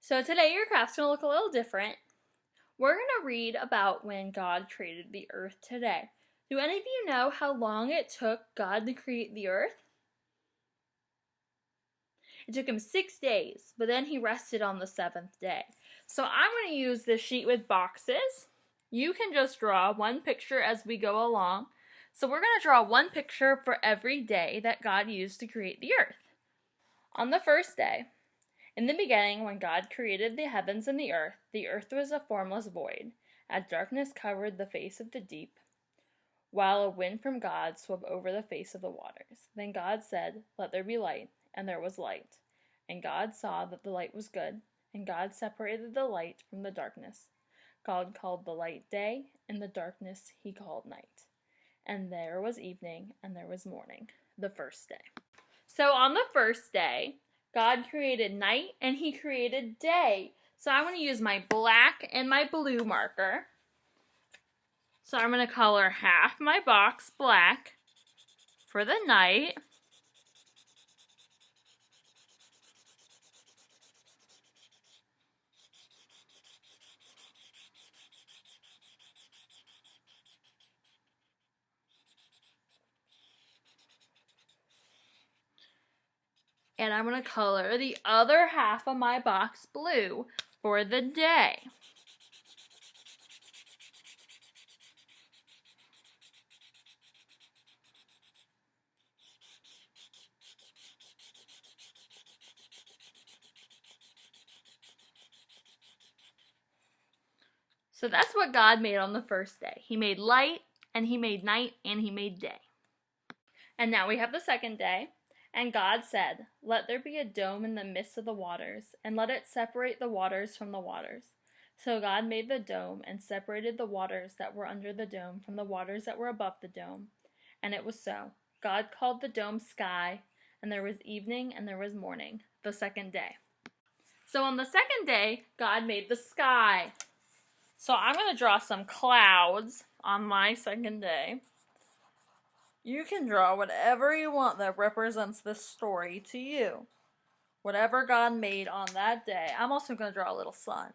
So today your craft's going to look a little different. We're going to read about when God created the earth today. Do any of you know how long it took God to create the earth? It took him 6 days, but then he rested on the seventh day. So I'm going to use this sheet with boxes. You can just draw one picture as we go along. So we're going to draw one picture for every day that God used to create the earth. On the first day, in the beginning, when God created the heavens and the earth was a formless void, as darkness covered the face of the deep, while a wind from God swept over the face of the waters. Then God said, "Let there be light," and there was light. And God saw that the light was good, and God separated the light from the darkness. God called the light day, and the darkness he called night. And there was evening, and there was morning, the first day. So on the first day, God created night and he created day. So I'm going to use my black and my blue marker. So I'm going to color half my box black for the night. And I'm going to color the other half of my box blue for the day. So that's what God made on the first day. He made light, and he made night, and he made day. And now we have the second day. And God said, "Let there be a dome in the midst of the waters, and let it separate the waters from the waters." So God made the dome and separated the waters that were under the dome from the waters that were above the dome. And it was so. God called the dome sky, and there was evening and there was morning, the second day. So on the second day, God made the sky. So I'm going to draw some clouds on my second day. You can draw whatever you want that represents this story to you. Whatever God made on that day. I'm also going to draw a little sun,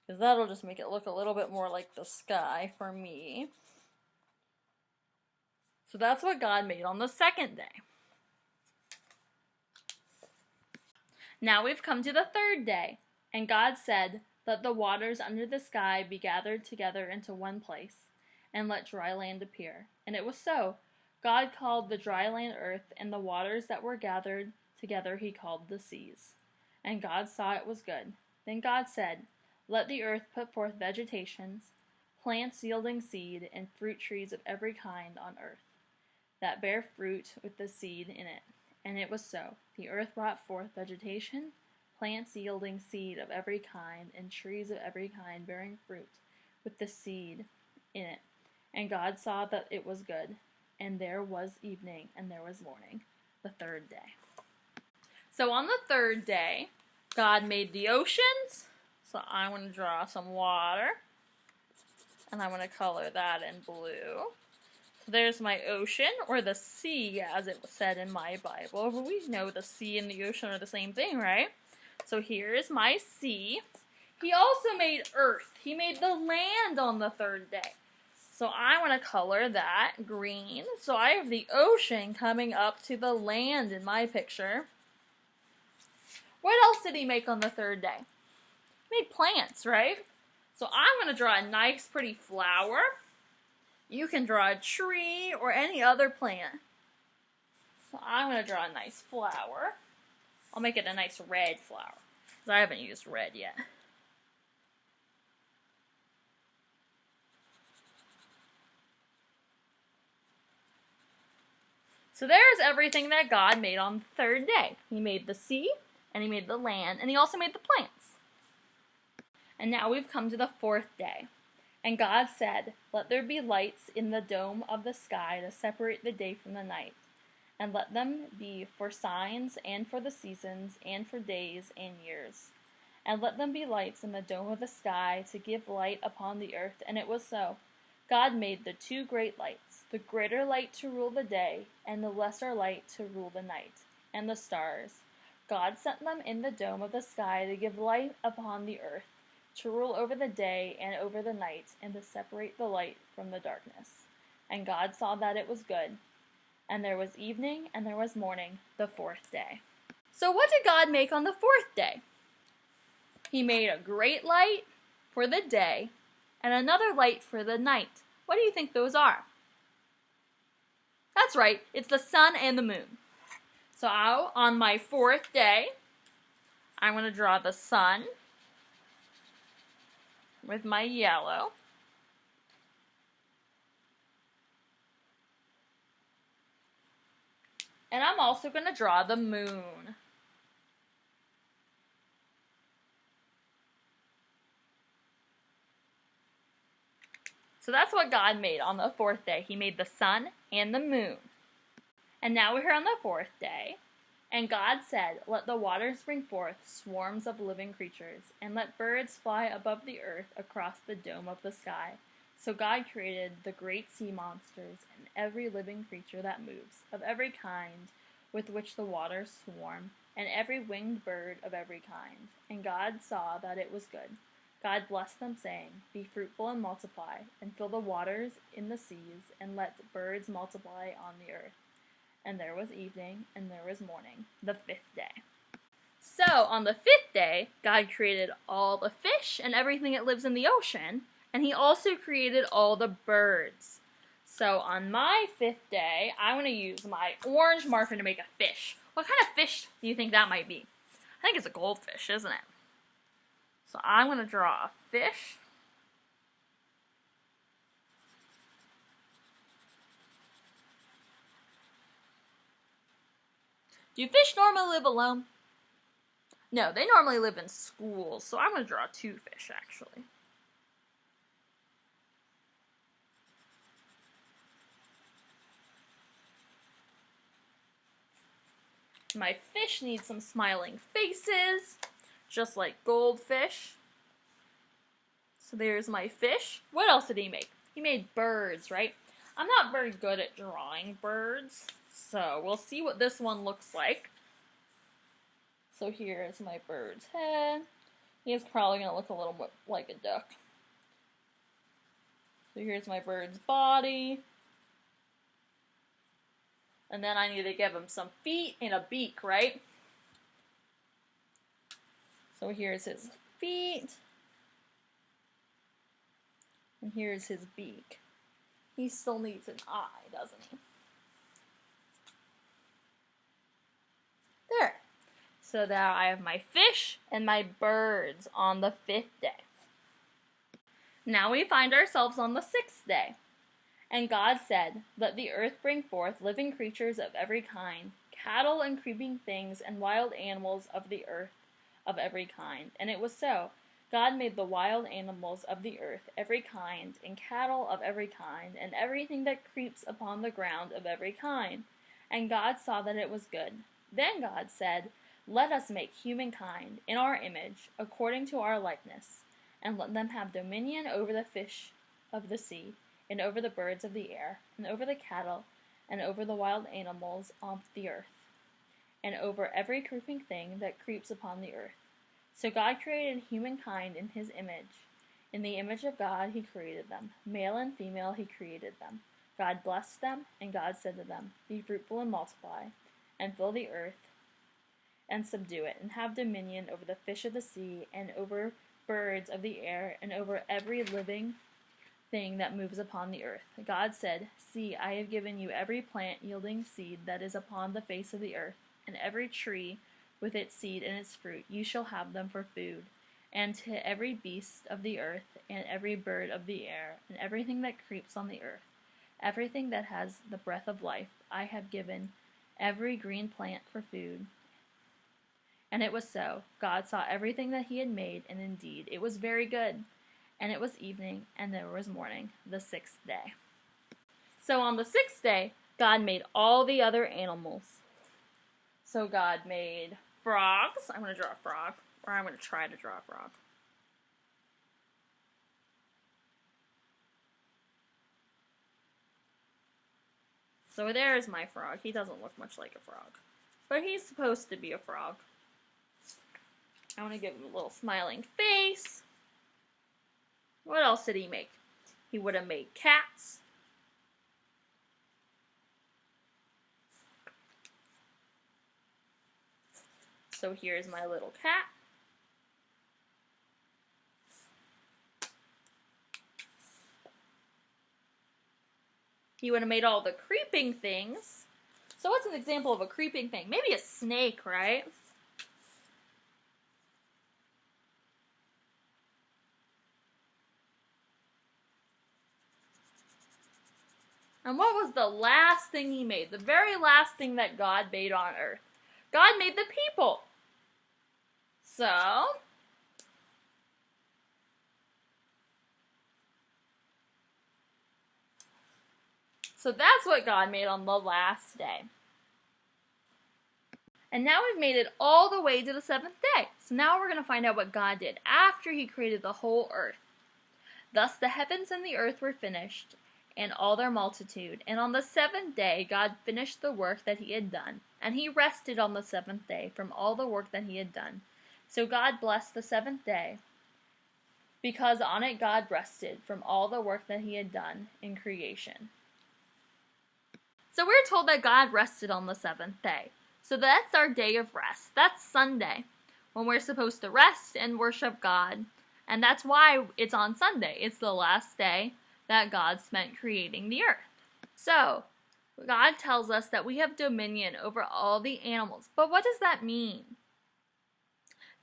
because that'll just make it look a little bit more like the sky for me. So that's what God made on the second day. Now we've come to the third day, and God said, "Let the waters under the sky be gathered together into one place, and let dry land appear." And it was so. God called the dry land earth, and the waters that were gathered together he called the seas. And God saw it was good. Then God said, "Let the earth put forth vegetations, plants yielding seed, and fruit trees of every kind on earth, that bear fruit with the seed in it." And it was so. The earth brought forth vegetation, plants yielding seed of every kind, and trees of every kind bearing fruit with the seed in it. And God saw that it was good. And there was evening, and there was morning, the third day. So on the third day, God made the oceans. So I want to draw some water, and I want to color that in blue. So there's my ocean, or the sea, as it was said in my Bible. But we know the sea and the ocean are the same thing, right? So here's my sea. He also made earth. He made the land on the third day. So I want to color that green. So I have the ocean coming up to the land in my picture. What else did he make on the third day? He made plants, right? So I'm going to draw a nice pretty flower. You can draw a tree or any other plant. So I'm going to draw a nice flower. I'll make it a nice red flower, because I haven't used red yet. So there's everything that God made on the third day. He made the sea, and he made the land, and he also made the plants. And now we've come to the fourth day. And God said, "Let there be lights in the dome of the sky to separate the day from the night, and let them be for signs and for the seasons and for days and years. And let them be lights in the dome of the sky to give light upon the earth." And it was so. God made the two great lights, the greater light to rule the day, and the lesser light to rule the night, and the stars, God sent them in the dome of the sky to give light upon the earth, to rule over the day and over the night, and to separate the light from the darkness. And God saw that it was good. And there was evening, and there was morning, the fourth day. So what did God make on the fourth day? He made a great light for the day, and another light for the night. What do you think those are? That's right, it's the sun and the moon. So on my fourth day, I'm going to draw the sun with my yellow. And I'm also going to draw the moon. So that's what God made on the fourth day. He made the sun and the moon. And now we're here on the fourth day. And God said, "Let the waters bring forth swarms of living creatures, and let birds fly above the earth across the dome of the sky." So God created the great sea monsters and every living creature that moves, of every kind with which the waters swarm, and every winged bird of every kind. And God saw that it was good. God blessed them, saying, "Be fruitful and multiply, and fill the waters in the seas, and let birds multiply on the earth." And there was evening, and there was morning, the fifth day. So, on the fifth day, God created all the fish and everything that lives in the ocean, and He also created all the birds. So, on my fifth day, I'm going to use my orange marker to make a fish. What kind of fish do you think that might be? I think it's a goldfish, isn't it? So, I'm going to draw a fish. Do fish normally live alone? No, they normally live in schools, so I'm going to draw two fish, actually. My fish needs some smiling faces, just like goldfish. So there's my fish. What else did he make? He made birds, right? I'm not very good at drawing birds, so we'll see what this one looks like. So here's my bird's head. He's probably going to look a little bit like a duck. So here's my bird's body. And then I need to give him some feet and a beak, right? So here's his feet. And here's his beak. He still needs an eye, doesn't he? There. So now I have my fish and my birds on the fifth day. Now we find ourselves on the sixth day. And God said, "Let the earth bring forth living creatures of every kind, cattle and creeping things and wild animals of the earth of every kind." And it was so. God made the wild animals of the earth, every kind, and cattle of every kind, and everything that creeps upon the ground of every kind. And God saw that it was good. Then God said, "Let us make humankind in our image, according to our likeness, and let them have dominion over the fish of the sea, and over the birds of the air, and over the cattle, and over the wild animals of the earth, and over every creeping thing that creeps upon the earth." So God created humankind in His image. In the image of God He created them. Male and female He created them. God blessed them, and God said to them, "Be fruitful and multiply, and fill the earth, and subdue it, and have dominion over the fish of the sea, and over birds of the air, and over every living thing that moves upon the earth." God said, "See, I have given you every plant yielding seed that is upon the face of the earth, and every tree with its seed and its fruit. You shall have them for food. And to every beast of the earth, and every bird of the air, and everything that creeps on the earth, everything that has the breath of life, I have given every green plant for food." And it was so. God saw everything that He had made, and indeed it was very good. And it was evening, and there was morning, the sixth day. So on the sixth day, God made all the other animals. So God made frogs. I'm going to draw a frog, or I'm going to try to draw a frog. So there's my frog. He doesn't look much like a frog, but he's supposed to be a frog. I want to give him a little smiling face. What else did he make? He would have made cats. So here's my little cat. He would have made all the creeping things. So what's an example of a creeping thing? Maybe a snake, right? And what was the last thing he made? The very last thing that God made on earth. God made the people. So that's what God made on the last day. And now we've made it all the way to the seventh day. So now we're going to find out what God did after he created the whole earth. Thus the heavens and the earth were finished, and all their multitude. And on the seventh day God finished the work that he had done, and he rested on the seventh day from all the work that he had done. So God blessed the seventh day, because on it God rested from all the work that he had done in creation. So we're told that God rested on the seventh day. So that's our day of rest. That's Sunday, when we're supposed to rest and worship God. And that's why it's on Sunday. It's the last day that God spent creating the earth. So, God tells us that we have dominion over all the animals. But what does that mean?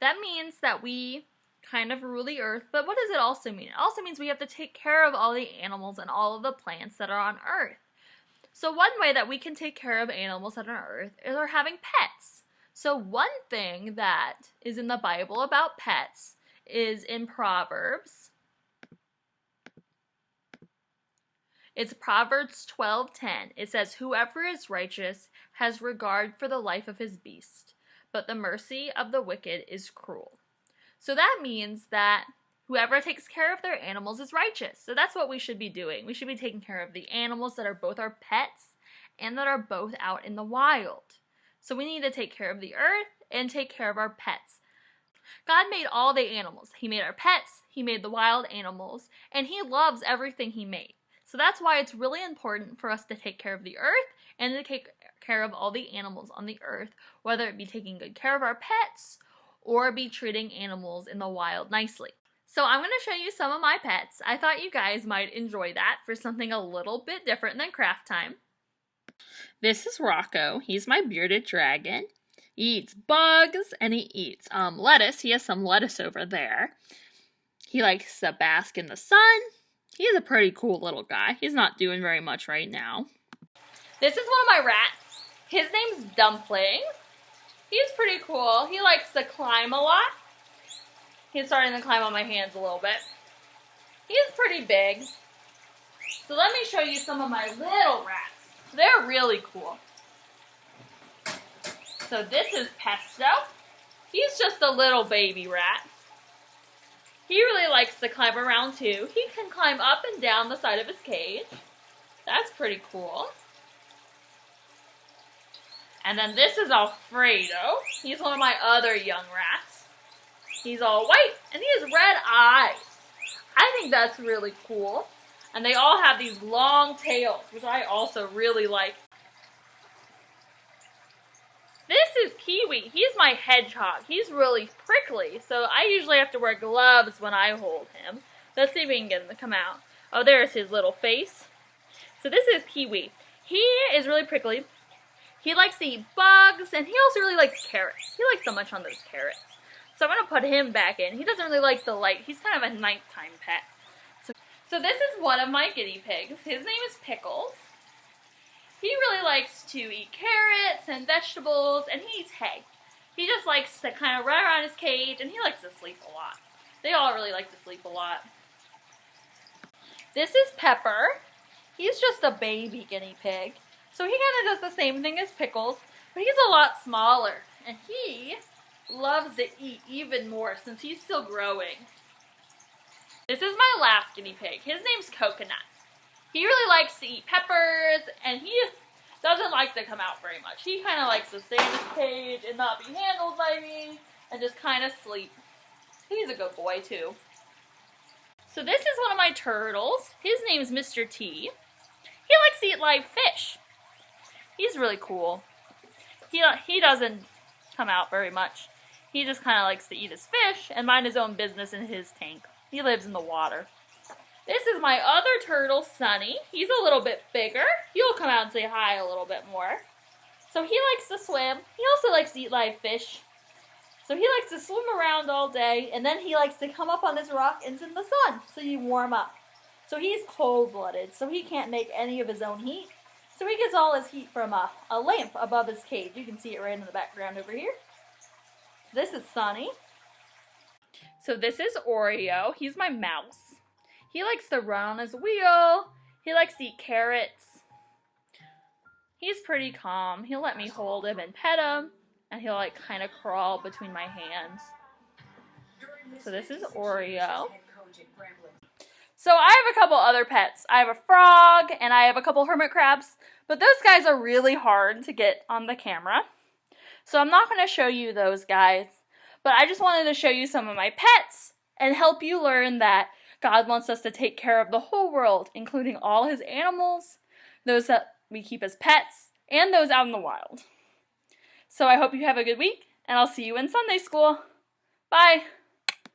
That means that we kind of rule the earth, but what does it also mean? It also means we have to take care of all the animals and all of the plants that are on earth. So one way that we can take care of animals that are on earth is our having pets. So one thing that is in the Bible about pets is in Proverbs. It's Proverbs 12:10. It says, "Whoever is righteous has regard for the life of his beast, but the mercy of the wicked is cruel." So that means that whoever takes care of their animals is righteous. So that's what we should be doing. We should be taking care of the animals that are both our pets and that are both out in the wild. So we need to take care of the earth and take care of our pets. God made all the animals. He made our pets, he made the wild animals, and he loves everything he made. So that's why it's really important for us to take care of the earth and to take care of all the animals on the earth, whether it be taking good care of our pets or be treating animals in the wild nicely. So I'm going to show you some of my pets. I thought you guys might enjoy that for something a little bit different than craft time. This is Rocco. He's my bearded dragon. He eats bugs and he eats lettuce. He has some lettuce over there. He likes to bask in the sun. He's a pretty cool little guy. He's not doing very much right now. This is one of my rats. His name's Dumpling. He's pretty cool. He likes to climb a lot. He's starting to climb on my hands a little bit. He's pretty big. So let me show you some of my little rats. They're really cool. So this is Pesto. He's just a little baby rat. He really likes to climb around too. He can climb up and down the side of his cage. That's pretty cool. And then this is Alfredo. He's one of my other young rats. He's all white, and he has red eyes. I think that's really cool. And they all have these long tails, which I also really like. This is Kiwi. He's my hedgehog. He's really prickly, so I usually have to wear gloves when I hold him. Let's see if we can get him to come out. Oh, there's his little face. So this is Kiwi. He is really prickly. He likes to eat bugs, and he also really likes carrots. He likes to munch on those carrots. So I'm going to put him back in. He doesn't really like the light. He's kind of a nighttime pet. So this is one of my guinea pigs. His name is Pickles. He really likes to eat carrots and vegetables, and he eats hay. He just likes to kind of run around his cage, and he likes to sleep a lot. They all really like to sleep a lot. This is Pepper. He's just a baby guinea pig. So he kind of does the same thing as Pickles, but he's a lot smaller, and he loves to eat even more since he's still growing. This is my last guinea pig. His name's Coconut. He really likes to eat peppers, and he doesn't like to come out very much. He kind of likes to stay in his cage and not be handled by me, and just kind of sleep. He's a good boy too. So this is one of my turtles. His name is Mr. T. He likes to eat live fish. He's really cool. He doesn't come out very much. He just kind of likes to eat his fish and mind his own business in his tank. He lives in the water. This is my other turtle, Sunny. He's a little bit bigger. He'll come out and say hi a little bit more. So he likes to swim. He also likes to eat live fish. So he likes to swim around all day, and then he likes to come up on this rock and sit in the sun, so you warm up. So he's cold-blooded, so he can't make any of his own heat. So he gets all his heat from a lamp above his cage. You can see it right in the background over here. This is Sunny. So this is Oreo. He's my mouse. He likes to run on his wheel. He likes to eat carrots. He's pretty calm. He'll let me hold him and pet him. And he'll like kind of crawl between my hands. So this is Oreo. So I have a couple other pets. I have a frog and I have a couple hermit crabs. But those guys are really hard to get on the camera. So I'm not going to show you those guys. But I just wanted to show you some of my pets and help you learn that God wants us to take care of the whole world, including all his animals, those that we keep as pets, and those out in the wild. So I hope you have a good week, and I'll see you in Sunday school. Bye!